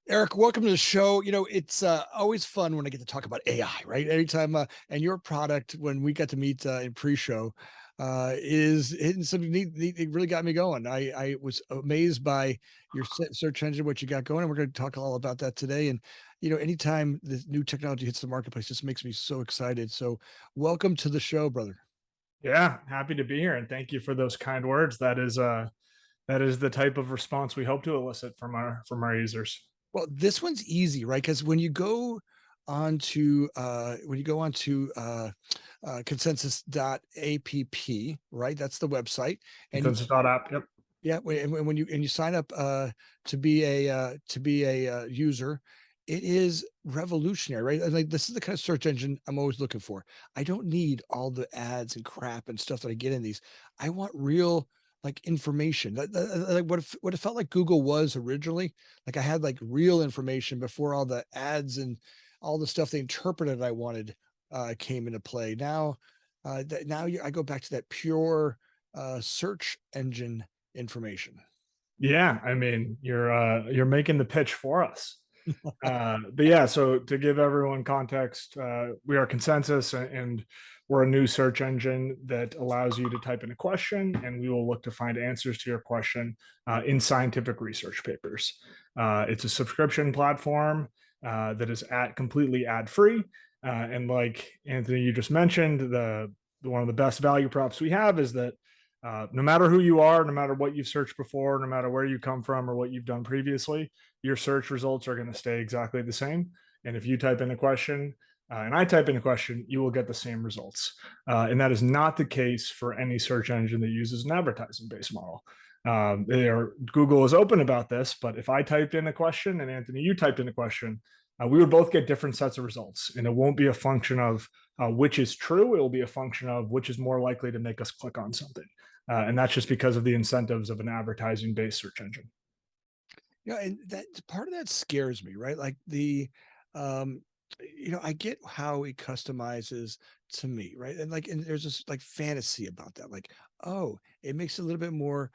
Eric, welcome to the show. It's always fun when I get to talk about AI, right? Anytime, and your product, when we got to meet in pre-show, is hitting some neat. It really got me going. I was amazed by your search engine, what you got going, and we're going to talk all about that today. And anytime this new technology hits the marketplace, just makes me so excited. So, welcome to the show, brother. Yeah, happy to be here and thank you for those kind words. That is the type of response we hope to elicit from our users. Well, this one's easy, right? Because when you go onto consensus.app, right? That's the website. And you Consensus app. Yep. yeah, when you sign up to be a user, it is revolutionary, right? And, like, this is the kind of search engine I'm always looking for. I don't need all the ads and crap and stuff that I get in these. I want real, like, information. Like what it felt like Google was originally. Like, I had, like, real information before all the ads and all the stuff they interpreted I wanted came into play. I go back to that pure search engine information. Yeah, I mean, you're making the pitch for us. But yeah, so to give everyone context, we are Consensus, and we're a new search engine that allows you to type in a question, and we will look to find answers to your question in scientific research papers. It's a subscription platform that is completely ad free, and like Anthony, you just mentioned, the one of the best value props we have is that no matter who you are, no matter what you've searched before, no matter where you come from or what you've done previously, your search results are going to stay exactly the same. And if you type in a question and I type in a question, you will get the same results. And that is not the case for any search engine that uses an advertising based model. Google is open about this, but if I typed in a question and Anthony, you typed in a question, we would both get different sets of results. And it won't be a function of which is true. It will be a function of which is more likely to make us click on something. And that's just because of the incentives of an advertising based search engine. Yeah, and that part of that scares me, right? Like um, I get how it customizes to me, right? And there's this like fantasy about that. Like, oh, it makes it a little bit more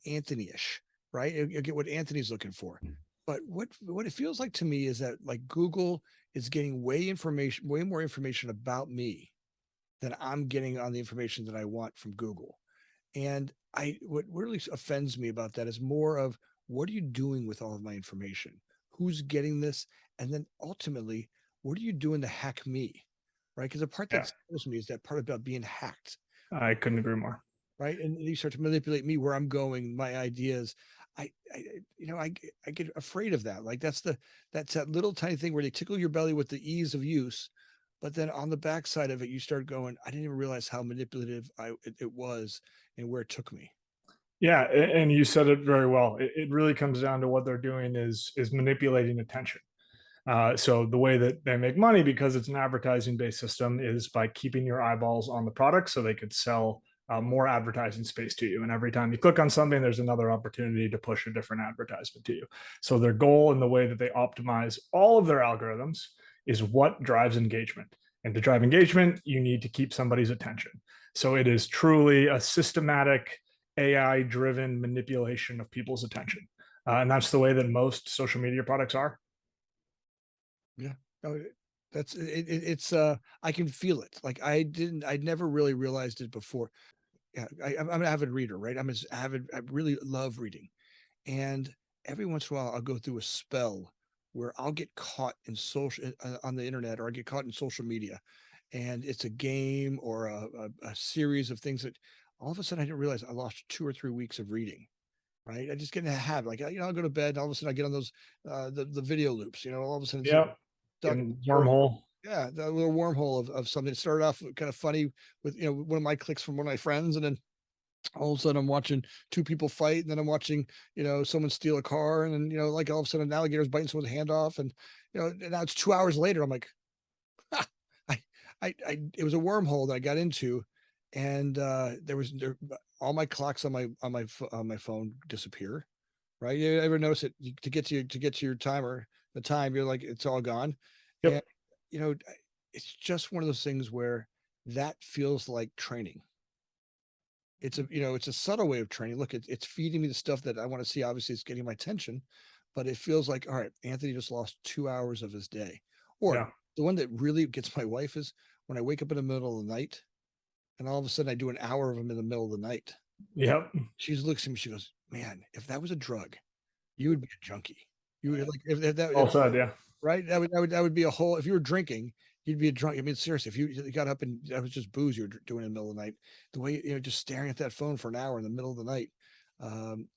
Anthony-ish, right? You get what Anthony's looking for. But what it feels like to me is that, like, Google is getting way more information about me than I'm getting on the information that I want from Google. And what really offends me about that is more of, what are you doing with all of my information? Who's getting this? And then ultimately, what are you doing to hack me? Right? Because the part that Yeah, scares me is that part about being hacked, I couldn't agree more. right? And you start to manipulate me, where I'm going, my ideas. I get afraid of that. Like, that's that little tiny thing where they tickle your belly with the ease of use, but then on the backside of it, you start going, I didn't even realize how manipulative it was, and where it took me. Yeah, and you said it very well. It really comes down to what they're doing is manipulating attention. So the way that they make money, because it's an advertising based system, is by keeping your eyeballs on the product so they could sell more advertising space to you. And every time you click on something, there's another opportunity to push a different advertisement to you. So their goal and the way that they optimize all of their algorithms is what drives engagement. And to drive engagement, you need to keep somebody's attention. So it is truly a systematic AI driven manipulation of people's attention. And that's the way that most social media products are. Yeah. Oh, it's I can feel it. Like, I'd never really realized it before. Yeah, I'm an avid reader, right? I'm as avid. I really love reading, and every once in a while, I'll go through a spell where I'll get caught in social on the internet, or I get caught in social media, and it's a game or a series of things that all of a sudden I didn't realize I lost 2 or 3 weeks of reading. Right? I just get in a habit. Like, I'll go to bed, and all of a sudden I get on those the video loops. All of a sudden it's Yep. stuck. And wormhole. Yeah, the little wormhole of something. It started off kind of funny with, one of my clicks from one of my friends, and then all of a sudden I'm watching two people fight, and then I'm watching, someone steal a car, and then, like, all of a sudden an alligator's biting someone's hand off, and and now it's 2 hours later. I'm like, "Ha!" It was a wormhole that I got into, and all my clocks on my phone disappear. Right? You ever notice it, to get to your timer, the time, you're like, it's all gone. And, Yep. you know, it's just one of those things where that feels like training. It's a subtle way of training. Look, it's feeding me the stuff that I want to see. Obviously, it's getting my attention, but it feels like, all right, Anthony just lost 2 hours of his day. Or Yeah. the one that really gets my wife is when I wake up in the middle of the night and all of a sudden I do an hour of them in the middle of the night. Yep. She looks at me, she goes, man, if that was a drug, you would be a junkie. You would like if that Well said. Yeah. right? That would be a whole if you were drinking, you'd be a drunk. I mean, seriously, if you got up and that was just booze you were doing in the middle of the night, the way just staring at that phone for an hour in the middle of the night,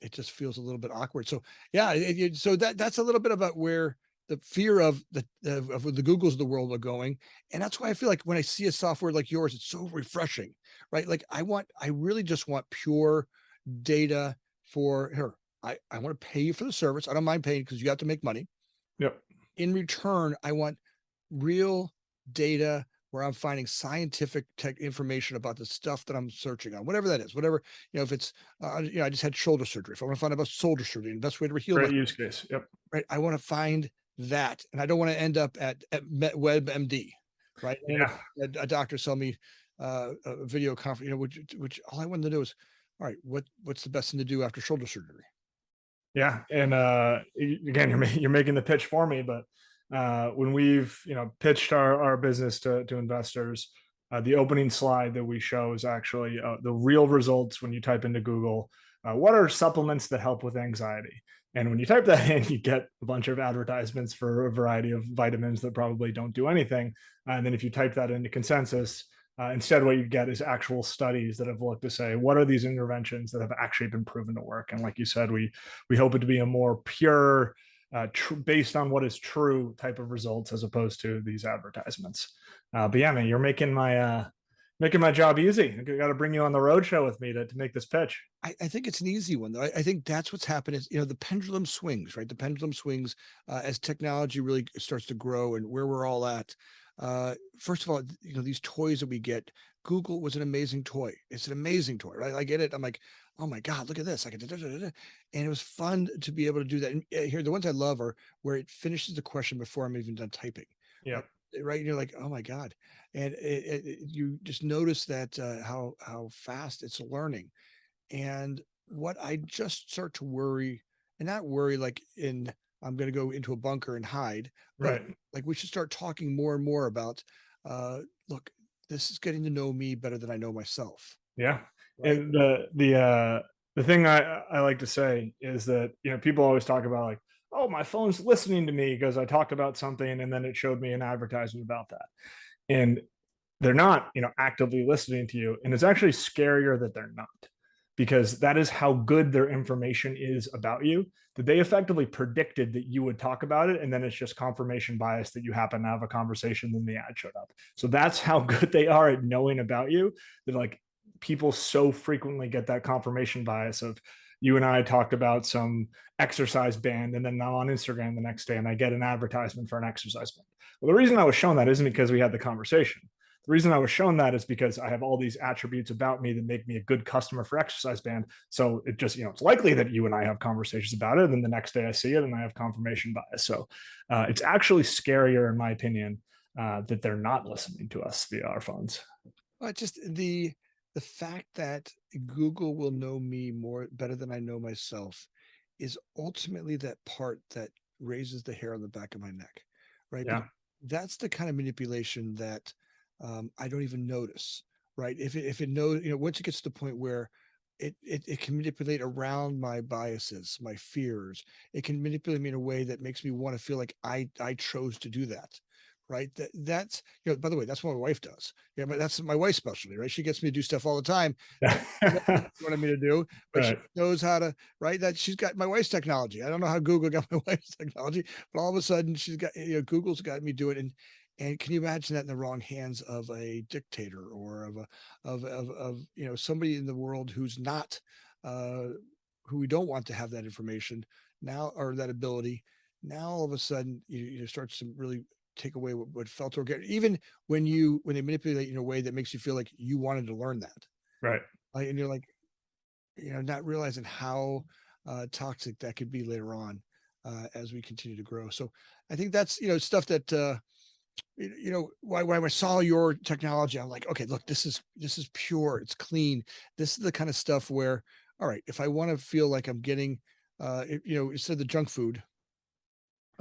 it just feels a little bit awkward. So yeah, so that's a little bit about where the fear of the Googles of the world are going, and that's why I feel like when I see a software like yours, it's so refreshing, right? Like I really just want pure data for her. I want to pay you for the service. I don't mind paying because you have to make money. Yep. In return, I want real data where I'm finding scientific tech information about the stuff that I'm searching on, whatever that is, whatever, if it's, I just had shoulder surgery. If I want to find out about shoulder surgery and best way to heal my, Great use case. Yep. right, I want to find that. And I don't want to end up at WebMD, right? I want Yeah. a doctor sell me a video conference, which all I wanted to do is, all right, what's the best thing to do after shoulder surgery? Yeah, and again, you're making the pitch for me, but when we've pitched our business to investors, the opening slide that we show is actually the real results when you type into Google, what are supplements that help with anxiety? And when you type that in, you get a bunch of advertisements for a variety of vitamins that probably don't do anything. And then if you type that into consensus, instead, what you get is actual studies that have looked to say what are these interventions that have actually been proven to work. And like you said, we hope it to be a more pure, based on what is true type of results as opposed to these advertisements. But yeah, man, you're making my job easy. I got to bring you on the road show with me to make this pitch. I think it's an easy one though. I think that's what's happened is, the pendulum swings, right? The pendulum swings as technology really starts to grow and where we're all at. First of all, these toys that we get, Google was an amazing toy. It's an amazing toy, right? I get it. I'm like, oh my God, look at this. I can, and it was fun to be able to do that. And here, the ones I love are where it finishes the question before I'm even done typing. Yeah. Right. Right. And you're like, oh my God. And you just notice that how fast it's learning. And what I just start to worry, and not worry like in I'm going to go into a bunker and hide, but Right. like we should start talking more and more about, look, this is getting to know me better than I know myself, Yeah. right? And the thing I like to say is that people always talk about like, oh, my phone's listening to me because I talked about something and then it showed me an advertisement about that. And they're not, actively listening to you. And it's actually scarier that they're not, because that is how good their information is about you, that they effectively predicted that you would talk about it. And then it's just confirmation bias that you happen to have a conversation, then the ad showed up. So that's how good they are at knowing about you, that like people so frequently get that confirmation bias of you and I talked about some exercise band, and then I'm on Instagram the next day and I get an advertisement for an exercise band. Well, the reason I was shown that isn't because we had the conversation. The reason I was shown that is because I have all these attributes about me that make me a good customer for exercise band. So it just, it's likely that you and I have conversations about it. And then the next day I see it and I have confirmation bias. So it's actually scarier, in my opinion, that they're not listening to us via our phones. Well, just the fact that Google will know me more better than I know myself is ultimately that part that raises the hair on the back of my neck, right? Yeah. Because that's the kind of manipulation that I don't even notice, right? If it knows, once it gets to the point where it can manipulate around my biases, my fears, it can manipulate me in a way that makes me want to feel like I chose to do that. Right. That's, by the way, that's what my wife does. Yeah, but that's my wife's specialty, right? She gets me to do stuff all the time. She wanted me to do, but she Right. knows how to, right? That she's got my wife's technology. I don't know how Google got my wife's technology, but all of a sudden she's got, Google's got me do it. And can you imagine that in the wrong hands of a dictator or of somebody in the world who's not, uh, who we don't want to have that information now or that ability. Now all of a sudden you start to really take away what felt organic, even when they manipulate you in a way that makes you feel like you wanted to learn that. Right. And you're like, not realizing how toxic that could be later on as we continue to grow. So I think that's stuff that when I saw your technology, I'm like, okay, look, this is pure, it's clean. This is the kind of stuff where, all right, if I want to feel like I'm getting instead of the junk food,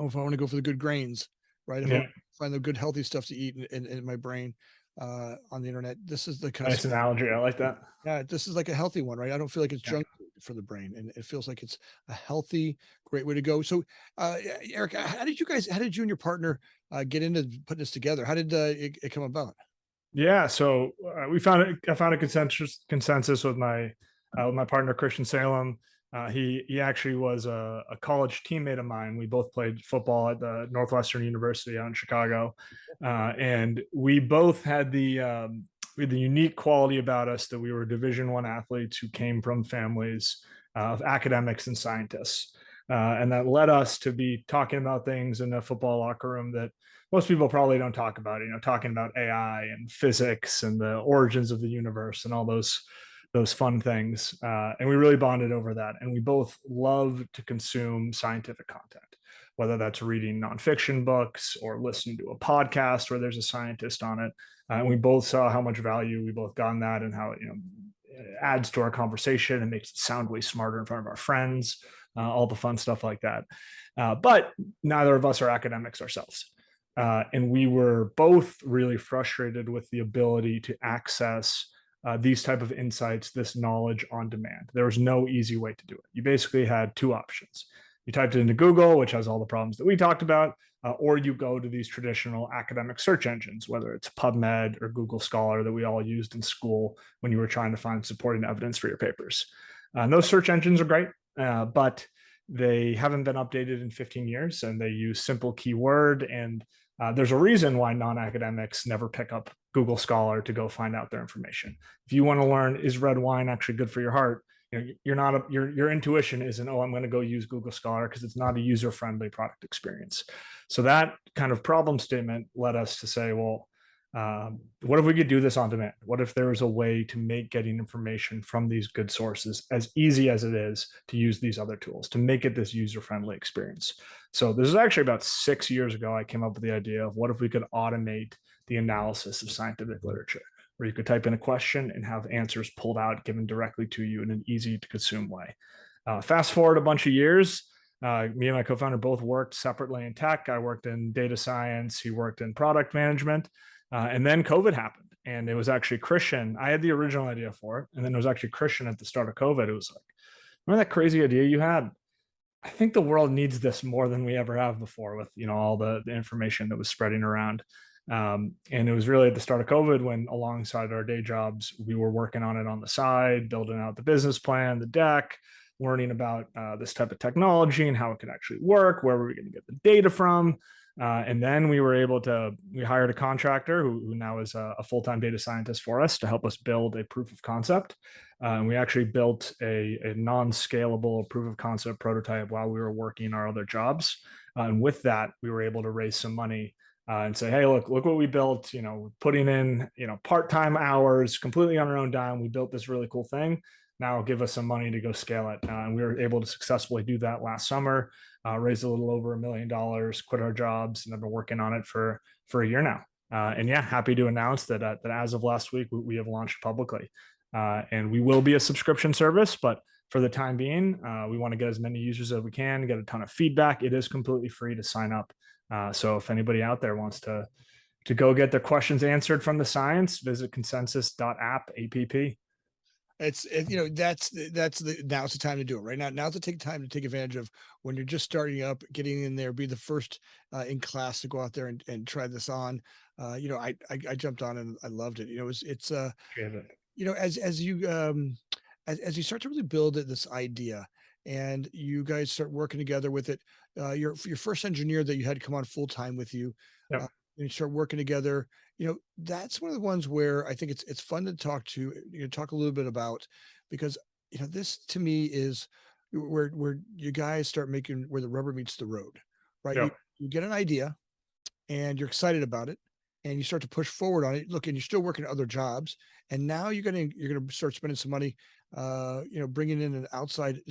or if I want to go for the good grains, right? If I Yeah, want to find the good healthy stuff to eat in my brain on the internet, this is the kind of nice analogy. I like that. yeah, this is like a healthy one, right? I don't feel like it's Yeah. junk food for the brain, and it feels like it's a healthy, great way to go. So, Eric, how did you and your partner get into putting this together? How did it come about? Yeah, so I found a consensus with my partner Christian Salem. He actually was a college teammate of mine. We both played football at the Northwestern University out in Chicago, and we had the unique quality about us that we were Division I athletes who came from families of academics and scientists, and that led us to be talking about things in the football locker room that most people probably don't talk about, talking about AI and physics and the origins of the universe and all those fun things. And we really bonded over that. And we both love to consume scientific content, whether that's reading nonfiction books or listening to a podcast where there's a scientist on it. And we both saw how much value we both got in that, and how it adds to our conversation and makes it sound way smarter in front of our friends, all the fun stuff like that. But neither of us are academics ourselves. And we were both really frustrated with the ability to access these type of insights, this knowledge on demand. There was no easy way to do it. You basically had two options. You typed it into Google, which has all the problems that we talked about, or you go to these traditional academic search engines, whether it's PubMed or Google Scholar that we all used in school when you were trying to find supporting evidence for your papers. And those search engines are great, but they haven't been updated in 15 years, and they use simple keyword. And there's a reason why non-academics never pick up Google Scholar to go find out their information. If you want to learn, is red wine actually good for your heart? Your intuition isn't, oh, I'm going to go use Google Scholar, because it's not a user-friendly product experience. So that kind of problem statement led us to say, well, what if we could do this on demand? What if there was a way to make getting information from these good sources as easy as it is to use these other tools, to make it this user-friendly experience? So this is actually about 6 years ago, I came up with the idea of what if we could automate the analysis of scientific literature, where you could type in a question and have answers pulled out, given directly to you in an easy to consume way. Fast forward a bunch of years, me and my co-founder both worked separately in tech. I worked in data science, he worked in product management. And then COVID happened, and it was actually Christian. I had the original idea for it, and then it was actually Christian at the start of COVID. It was like, remember that crazy idea you had? I think the world needs this more than we ever have before, with all the information that was spreading around. And it was really at the start of COVID when, alongside our day jobs, we were working on it on the side, building out the business plan, the deck, learning about this type of technology and how it could actually work, where were we going to get the data from. And then we hired a contractor who now is a full-time data scientist for us to help us build a proof of concept. And we actually built a non-scalable proof of concept prototype while we were working our other jobs. And with that, we were able to raise some money and say, hey, look what we built, putting in, part-time hours completely on our own dime. We built this really cool thing. Now give us some money to go scale it. And we were able to successfully do that last summer, raised a little over $1 million, quit our jobs, and I've been working on it for a year now. And yeah, happy to announce that as of last week, we have launched publicly. And we will be a subscription service, but for the time being, we want to get as many users as we can, get a ton of feedback. It is completely free to sign up. So if anybody out there wants to go get their questions answered from the science, visit consensus.app. That's now's the time to do it right now. Now's the time to take advantage of when you're just starting up, getting in there, be the first in class to go out there and try this on. I jumped on and I loved it. As you as you start to really build this idea and you guys start working together with it, your first engineer that you had come on full time with you, Yep. and you start working together, that's one of the ones where I think it's fun to talk a little bit about, because this to me is where you guys start making where the rubber meets the road, right? You Yep. you get an idea and you're excited about it and you start to push forward on it. Look, and you're still working other jobs, and now you're gonna start spending some money, bringing in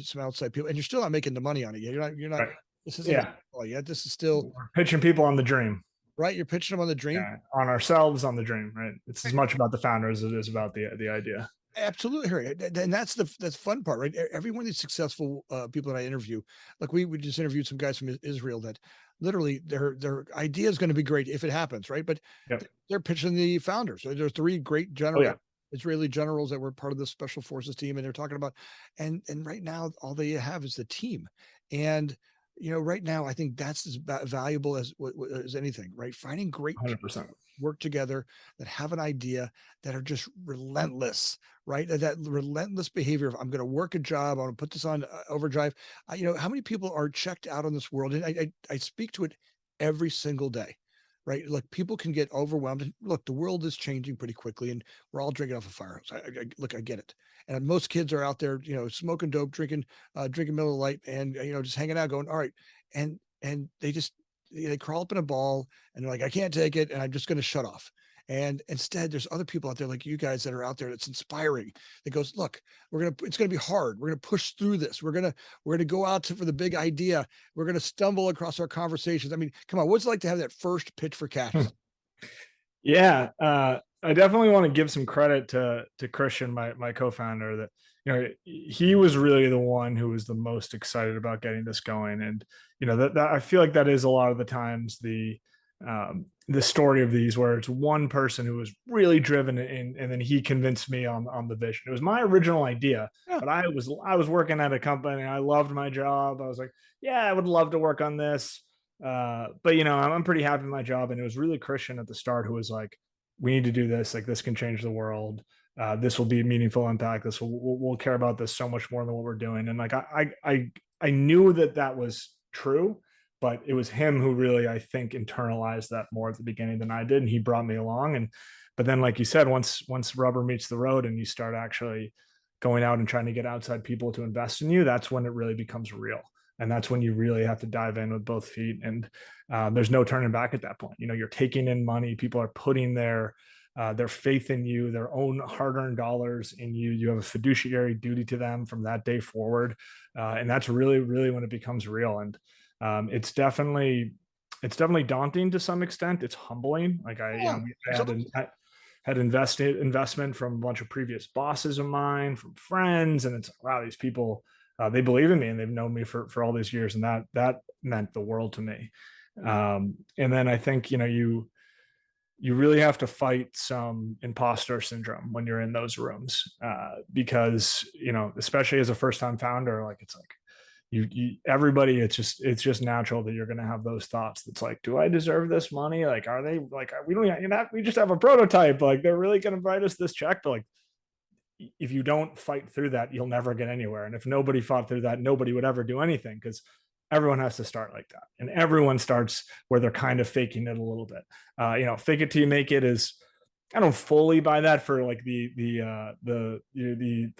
some outside people, and you're still not making the money on it yet. You're not. Right. This isn't Yeah. all yet. This is still We're pitching people on the dream. right. You're pitching them on the dream. Yeah. On ourselves, on the dream, right? It's as much about the founder as it is about the idea. Absolutely, Harry, and that's the fun part, right? Every one of these successful people that I interview, like we just interviewed some guys from Israel that literally their idea is going to be great if it happens, right? But Yep. they're pitching the founders. So there's three great Oh yeah. Israeli generals that were part of the special forces team, and they're talking about, and right now all they have is the team, and right now I think that's as valuable as as anything, right? Finding great people 100%. work together that have an idea that are just relentless, right? That relentless behavior of I'm going to work a job, I'm going to put this on overdrive. How many people are checked out on this world? And I speak to it every single day, right? Like people can get overwhelmed. And look, the world is changing pretty quickly, and we're all drinking off a fire hose. Look, I get it. And most kids are out there, smoking dope, drinking Miller Lite, and just hanging out, going, all right, and they crawl up in a ball, and they're like, I can't take it, and I'm just going to shut off. And instead, there's other people out there like you guys that are out there that's inspiring. That goes, look, it's gonna be hard. We're gonna push through this. We're gonna go out for the big idea. We're gonna stumble across our conversations. I mean, come on, what's it like to have that first pitch for cash? Yeah, I definitely want to give some credit to Christian, my co-founder, that he was really the one who was the most excited about getting this going, and that I feel like that is a lot of the times the story of these, where it's one person who was really driven, and then he convinced me on the vision. It was my original idea, Yeah, but I was working at a company. I loved my job. I was like, yeah, I would love to work on this. But I'm pretty happy with my job, and it was really Christian at the start who was like, "We need to do this. Like, this can change the world. This will be a meaningful impact. We'll care about this so much more than what we're doing." And like, I knew that was true, but it was him who really, I think, internalized that more at the beginning than I did, and he brought me along. And but then, like you said, once rubber meets the road, and you start actually going out and trying to get outside people to invest in you, that's when it really becomes real, and that's when you really have to dive in with both feet. And there's no turning back at that point. You're taking in money. People are putting their faith in you, their own hard-earned dollars in you. You have a fiduciary duty to them from that day forward, and that's really, really when it becomes real. And it's definitely daunting to some extent. It's humbling. Like yeah. So I had invested investment from a bunch of previous bosses of mine, from friends, and it's like, wow, these people, they believe in me, and they've known me for all these years, and that meant the world to me. And then I think you really have to fight some imposter syndrome when you're in those rooms, because especially as a first time founder, like it's like everybody, it's just natural that you're going to have those thoughts. That's like, do I deserve this money? Like, are they like, we don't, we just have a prototype. Like, they're really going to write us this check. But like, if you don't fight through that, you'll never get anywhere. And if nobody fought through that, nobody would ever do anything, because everyone has to start like that. And everyone starts where they're kind of faking it a little bit. Fake it till you make it is, I don't fully buy that for like the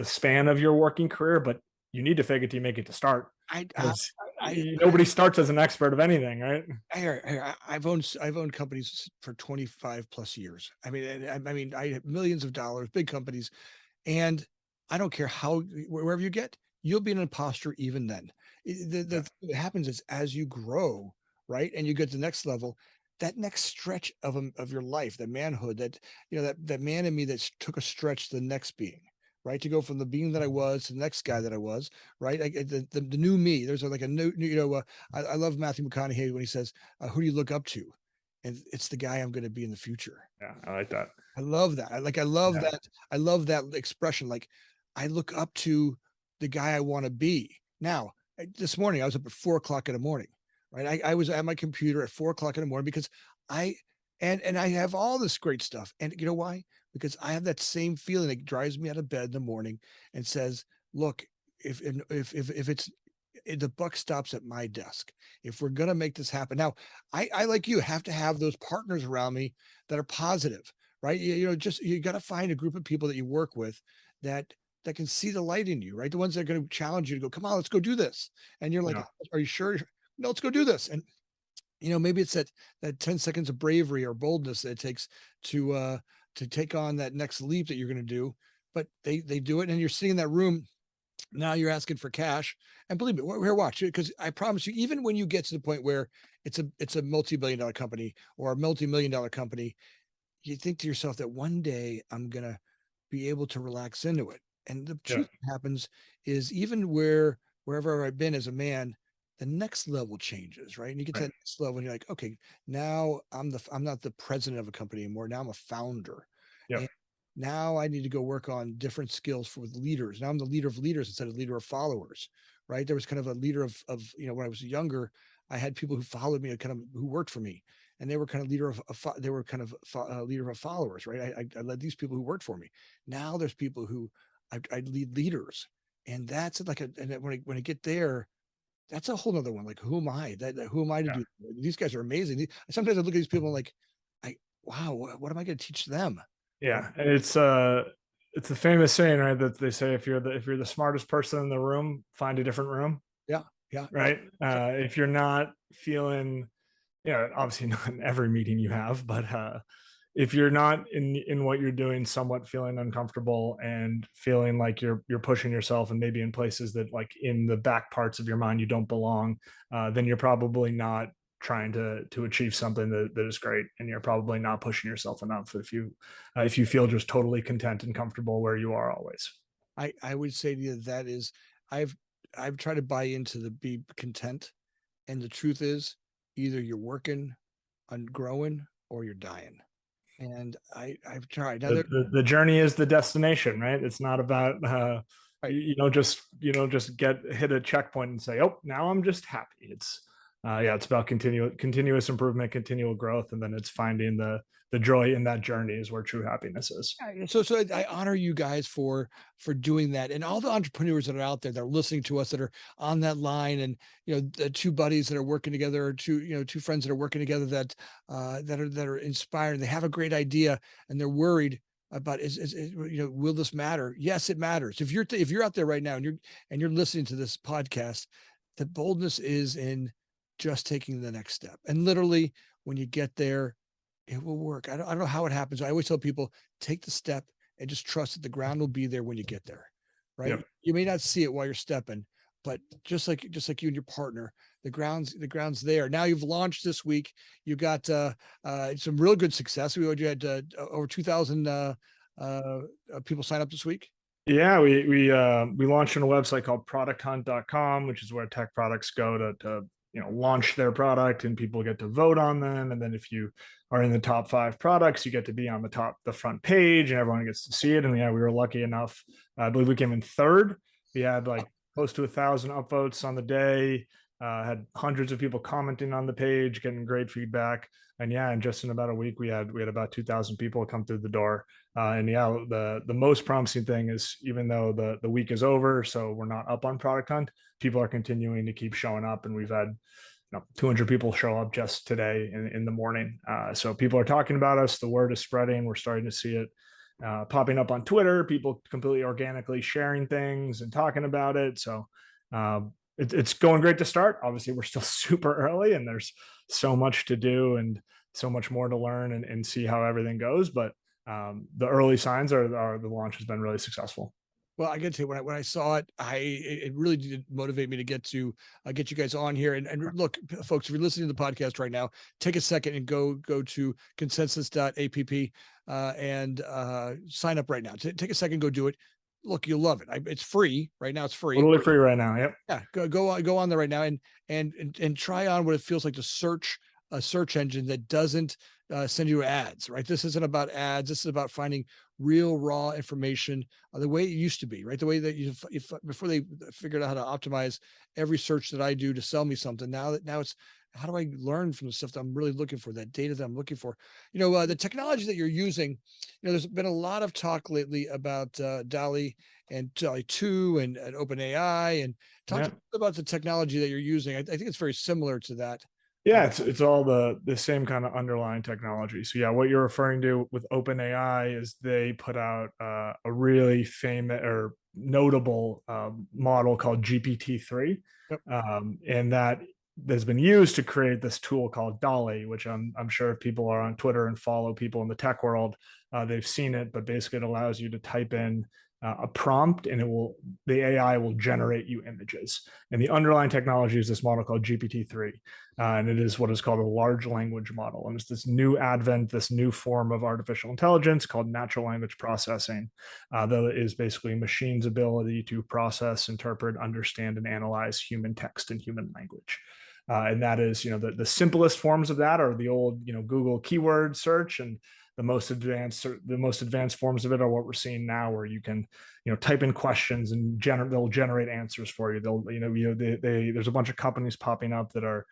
span of your working career, but you need to fake it till you make it to start, I I because I nobody starts as an expert of anything, right? I've owned companies for 25 plus years. I mean, I mean, I have millions of dollars, big companies, and I don't care how wherever you get, you'll be an imposter even then. The Yeah. thing that happens is as you grow, right, and you get to the next level, that next stretch of your life, the manhood, that man in me that took a stretch to the next being, right, to go from the being that I was to the next guy that I was, right, the new me. There's like a new I love Matthew McConaughey when he says, "Who do you look up to?" And it's the guy I'm going to be in the future. Yeah, I like that. I love that. I love Yeah. that. I love that expression. Like I look up to the guy I want to be. Now, this morning I was up at 4 o'clock in the morning. Right. I was at my computer at 4 o'clock in the morning because I and I have all this great stuff. And you know why? Because I have that same feeling that drives me out of bed in the morning and says, look, if it's the buck stops at my desk. If we're gonna make this happen. Now, I like you have to have those partners around me that are positive, right? Just you got to find a group of people that you work with that can see the light in you, right? The ones that are going to challenge you to go, come on, let's go do this. And you're like, Yeah. are you sure? No, let's go do this. And maybe it's that 10 seconds of bravery or boldness that it takes to take on that next leap that you're going to do. But they do it, and you're sitting in that room. Now you're asking for cash, and believe me, here, watch it, because I promise you, even when you get to the point where it's a multi-billion-dollar company or a multi-million-dollar company, you think to yourself that one day I'm gonna be able to relax into it. And the Yeah. truth happens is even wherever I've been as a man, the next level changes, right? And you get to Right. that next level and you're like, okay, now I'm not the president of a company anymore. Now I'm a founder. Yep. And now I need to go work on different skills for leaders. Now I'm the leader of leaders instead of leader of followers, right? There was kind of a leader of when I was younger, I had people who followed me, kind of who worked for me, and they were kind of they were kind of leader of followers, right? I led these people who worked for me. Now there's people who I lead leaders, and that's like and when I get there, that's a whole nother one. Like, who am I? Who am I to Yeah. do? These guys are amazing. Sometimes I look at these people and like, wow, what am I going to teach them? Right? Yeah. And it's the famous saying, right? That they say if you're the smartest person in the room, find a different room. Yeah, yeah. Right. If you're not feeling, obviously not in every meeting you have, but if you're not in what you're doing, somewhat feeling uncomfortable and feeling like you're pushing yourself and maybe in places that like in the back parts of your mind you don't belong, then you're probably not trying to achieve something that is great, and you're probably not pushing yourself enough if you feel just totally content and comfortable where you are always. I would say to you that is I've I've tried to buy into the be content, and the truth is either you're working on growing or you're dying. And I've tried. Now The journey is the destination, right? It's not about right. you don't just get hit a checkpoint and say, oh, now I'm just happy. It's yeah, it's about continuous improvement, continual growth, and then it's finding the joy in that journey is where true happiness is. Yeah, so I honor you guys for doing that, and all the entrepreneurs that are out there that are listening to us that are on that line, and the two buddies that are working together, or two friends that are working together that are inspired. They have a great idea, and they're worried about will this matter? Yes, it matters. If you're out there right now and you're listening to this podcast, the boldness is in just taking the next step, and literally when you get there it will work. I don't know how it happens. I always tell people take the step and just trust that the ground will be there when you get there. Right? Yep. You may not see it while you're stepping, but just like you and your partner, the ground's there. Now you've launched this week. You got some real good success. You had over 2,000 people sign up this week. Yeah, we launched on a website called producthunt.com, which is where tech products go to launch their product, and people get to vote on them. And then if you are in the top 5 products, you get to be on the front page, and everyone gets to see it. And yeah, we were lucky enough. I believe we came in third. We had like close to 1,000 upvotes on the day. Had hundreds of people commenting on the page, getting great feedback. And yeah, and just in about a week, we had about 2,000 people come through the door. And yeah, the most promising thing is even though the week is over, so we're not up on Product Hunt, people are continuing to keep showing up, and we've had 200 people show up just today in the morning. So people are talking about us. The word is spreading. We're starting to see it popping up on Twitter. People completely organically sharing things and talking about it. So it's going great to start. Obviously, we're still super early, and there's so much to do and so much more to learn and see how everything goes. But the early signs are the launch has been really successful. Well, I get to when I saw it, it really did motivate me to get you guys on here. And look, folks, if you're listening to the podcast right now, take a second and go to consensus.app and sign up right now. Take a second, go do it. Look, you'll love it. It's free right now. It's free. Totally free right now. Yep. Yeah, go on there right now and try on what it feels like to search a search engine that doesn't send you ads. Right, this isn't about ads. This is about finding real raw information the way it used to be. Right, the way that if before they figured out how to optimize every search that I do to sell me something. Now it's how do I learn from the stuff that I'm really looking for, that data that I'm looking for. The technology that you're using. There's been a lot of talk lately about Dolly and Dolly 2 and OpenAI, and talk Yeah. to me about the technology that you're using. I think it's very similar to that. Yeah, it's all the same kind of underlying technology. So yeah, what you're referring to with OpenAI is they put out a really famous or notable model called GPT-3, Yep. and that has been used to create this tool called Dolly, which I'm sure if people are on Twitter and follow people in the tech world, they've seen it. But basically, it allows you to type in a prompt, and the AI will generate you images. And the underlying technology is this model called GPT-3, and it is what is called a large language model. And it's this new advent, this new form of artificial intelligence called natural language processing, that is basically machines' ability to process, interpret, understand, and analyze human text and human language. And that is, the simplest forms of that are the old, Google keyword search, and the most advanced forms of it are what we're seeing now, where you can, type in questions and they'll generate answers for you. They'll, there's a bunch of companies popping up that are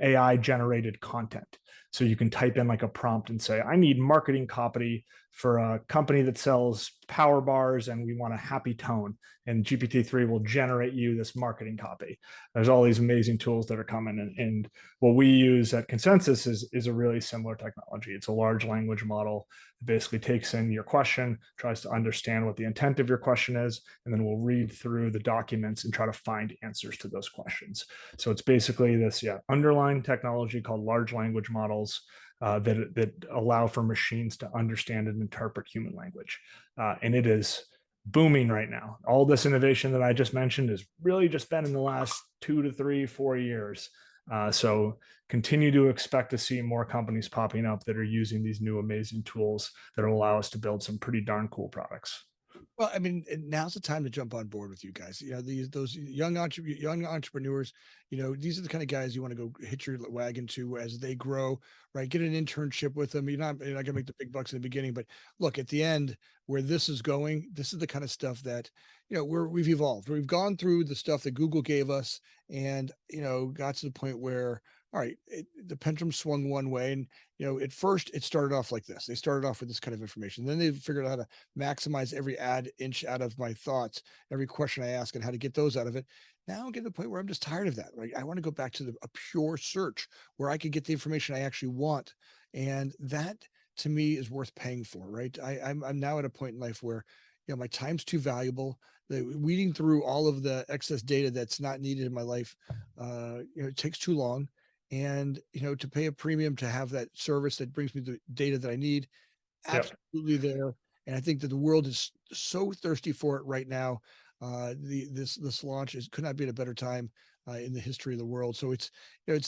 AI generated content. So you can type in like a prompt and say, I need marketing copy for a company that sells power bars and we want a happy tone. And GPT-3 will generate you this marketing copy. There's all these amazing tools that are coming. And what we use at Consensus is a really similar technology. It's a large language model. It basically takes in your question, tries to understand what the intent of your question is, and then we'll read through the documents and try to find answers to those questions. So it's basically this underlying technology called large language models, that allow for machines to understand and interpret human language. And it is booming right now. All this innovation that I just mentioned has really just been in the last 2 to 3, 4 years. So continue to expect to see more companies popping up that are using these new amazing tools that will allow us to build some pretty darn cool products. Well, I mean, and now's the time to jump on board with you guys. Those young entrepreneurs. These are the kind of guys you want to go hit your wagon to as they grow. Right, get an internship with them. You're not gonna make the big bucks in the beginning, but look, at the end, where this is going, this is the kind of stuff that we've evolved. We've gone through the stuff that Google gave us, and got to the point where, all right, the pendulum swung one way, and at first it started off like this. They started off with this kind of information. Then they figured out how to maximize every ad inch out of my thoughts, every question I ask, and how to get those out of it. Now I'm getting to the point where I'm just tired of that. Right? I want to go back to a pure search where I could get the information I actually want, and that to me is worth paying for. Right? I'm now at a point in life where my time's too valuable. The weeding through all of the excess data that's not needed in my life, it takes too long. And to pay a premium to have that service that brings me the data that I need, Yep. absolutely there. And I think that the world is so thirsty for it right now. This launch could not be at a better time in the history of the world. So it's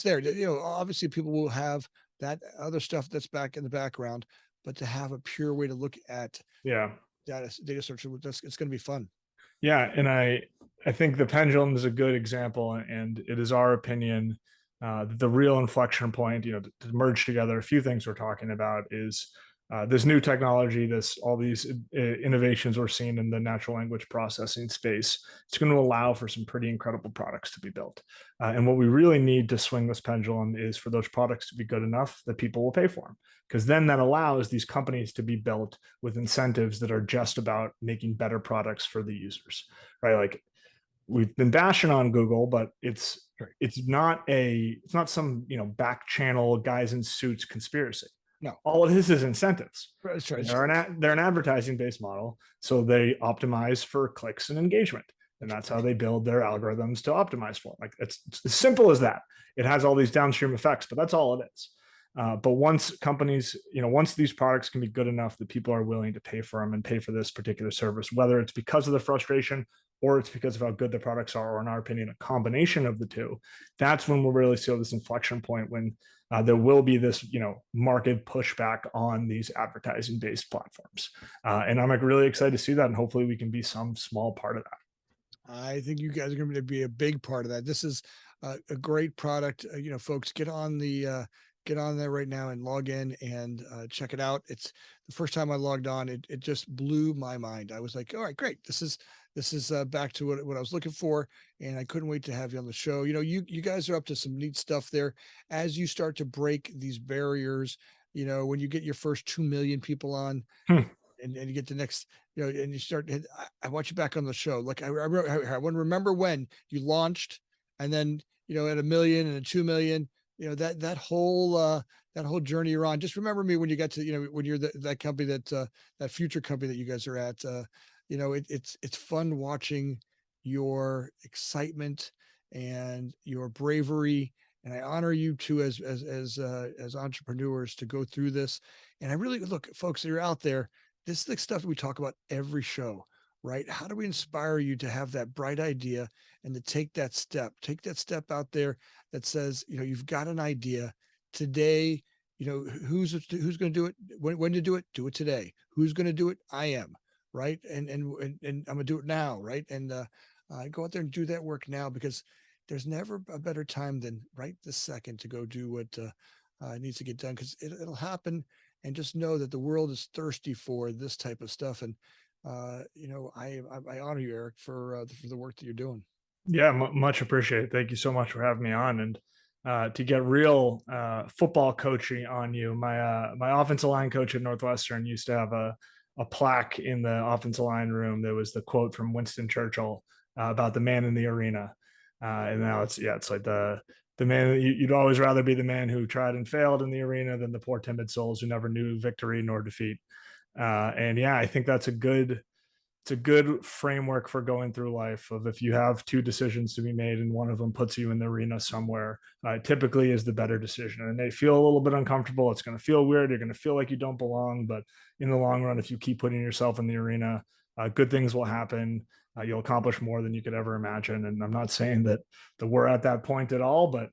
there. Obviously people will have that other stuff that's back in the background, but to have a pure way to look at Yeah. data search, it's going to be fun. Yeah, and I think the pendulum is a good example, and it is our opinion, the real inflection point, to merge together a few things we're talking about is this new technology, all these innovations we're seeing in the natural language processing space. It's going to allow for some pretty incredible products to be built, and what we really need to swing this pendulum is for those products to be good enough that people will pay for them, because then that allows these companies to be built with incentives that are just about making better products for the users, right? Like, we've been bashing on Google, but it's not some back channel guys in suits conspiracy. No, All it is incentives. that's right. They're an advertising based model, so they optimize for clicks and engagement, and that's how they build their algorithms to optimize for. Like, it's as simple as that. It has all these downstream effects, but that's all it is. But once these products can be good enough that people are willing to pay for them and pay for this particular service, whether it's because of the frustration or it's because of how good the products are, or in our opinion, a combination of the two, that's when we'll really see this inflection point when there will be this, market pushback on these advertising-based platforms. And I'm like really excited to see that, and hopefully we can be some small part of that. I think you guys are going to be a big part of that. This is a great product. Folks, get on there right now and log in and check it out. It's the first time I logged on. It just blew my mind. I was like, all right, great. This is back to what I was looking for, and I couldn't wait to have you on the show. You guys are up to some neat stuff there as you start to break these barriers. When you get your first 2 million people on, Hmm. and you get the next, and you start. And I want you back on the show. Like I want to remember when you launched, and then at 1 million and a 2 million. That whole journey you're on. Just remember me when you get to when you're that company that future company that you guys are at. It's fun watching your excitement and your bravery, and I honor you too as entrepreneurs to go through this. And I really look, folks, that are out there. This is the stuff we talk about every show. right? How do we inspire you to have that bright idea and to take that step out there that says, you've got an idea today, who's going to do it, when to do it today, who's going to do it, I am, right? And I'm going to do it now, right? And go out there and do that work now, because there's never a better time than right this second to go do what needs to get done, because it'll happen. And just know that the world is thirsty for this type of stuff. And I honor you, Eric, for the work that you're doing. Yeah, much appreciated. Thank you so much for having me on. And to get real football coaching on you, my offensive line coach at Northwestern used to have a plaque in the offensive line room. There was the quote from Winston Churchill about the man in the arena. And now it's like the man you'd always rather be the man who tried and failed in the arena than the poor timid souls who never knew victory nor defeat. And yeah, I think it's a good framework for going through life. Of if you have two decisions to be made and one of them puts you in the arena somewhere, typically is the better decision. And they feel a little bit uncomfortable. It's going to feel weird. You're going to feel like you don't belong. But in the long run, if you keep putting yourself in the arena, good things will happen. You'll accomplish more than you could ever imagine. And I'm not saying that we're at that point at all, but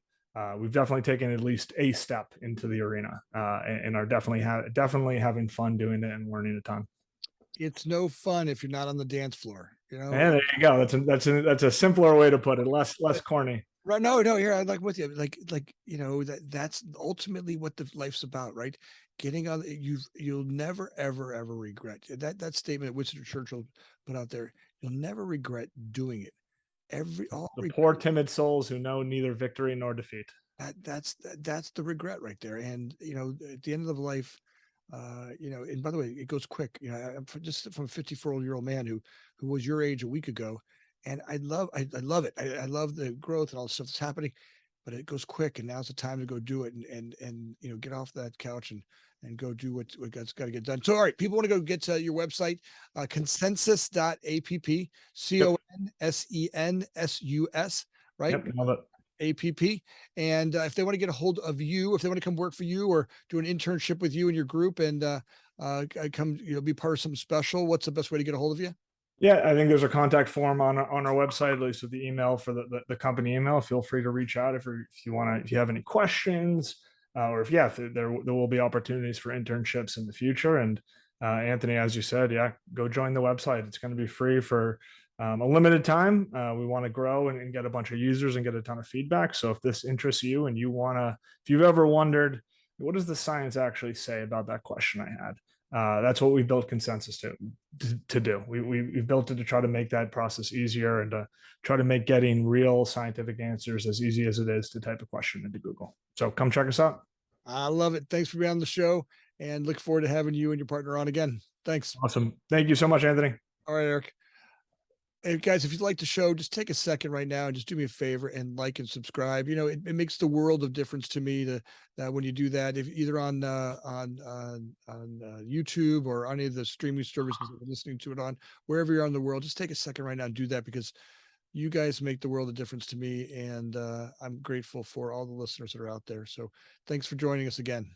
we've definitely taken at least a step into the arena, and are definitely having fun doing it and learning a ton. It's no fun if you're not on the dance floor, And there you go. That's a simpler way to put it. Less corny. Right? No, no, here I'm like with you. That's ultimately what the life's about, right? Getting on, you'll never, ever, ever regret that statement that Winston Churchill put out there. You'll never regret doing it. All The regret, poor timid souls who know neither victory nor defeat. that's the regret right there. And at the end of life, and by the way, it goes quick. I'm just from a 54-year-old man who was your age a week ago, and I love it. I love the growth and all the stuff that's happening, but it goes quick, and now's the time to go do it, and get off that couch and go do what got to get done. So, all right, people want to go get to your website, consensus.app, Yep. consensus, right? Yep. Love it. APP. And if they want to get a hold of you, if they want to come work for you or do an internship with you and your group, and come, be part of something special, what's the best way to get a hold of you? Yeah, I think there's a contact form on our website, at least with the email for the company email. Feel free to reach out if you want to, if you have any questions, or if there will be opportunities for internships in the future. And Anthony, as you said, yeah, go join the website. It's going to be free for a limited time. We want to grow and get a bunch of users and get a ton of feedback. So if this interests you and if you've ever wondered, what does the science actually say about that question I had? That's what we built Consensus to do. We've built it to try to make that process easier and to try to make getting real scientific answers as easy as it is to type a question into Google. So come check us out. I love it. Thanks for being on the show, and look forward to having you and your partner on again. Thanks. Awesome. Thank you so much, Anthony. All right, Eric. Hey guys, if you'd like the show, just take a second right now and just do me a favor and like and subscribe. It makes the world of difference to me that when you do that, if either on YouTube or any of the streaming services that you're listening to it on, wherever you're on the world, just take a second right now and do that, because you guys make the world of difference to me, and I'm grateful for all the listeners that are out there. So thanks for joining us again.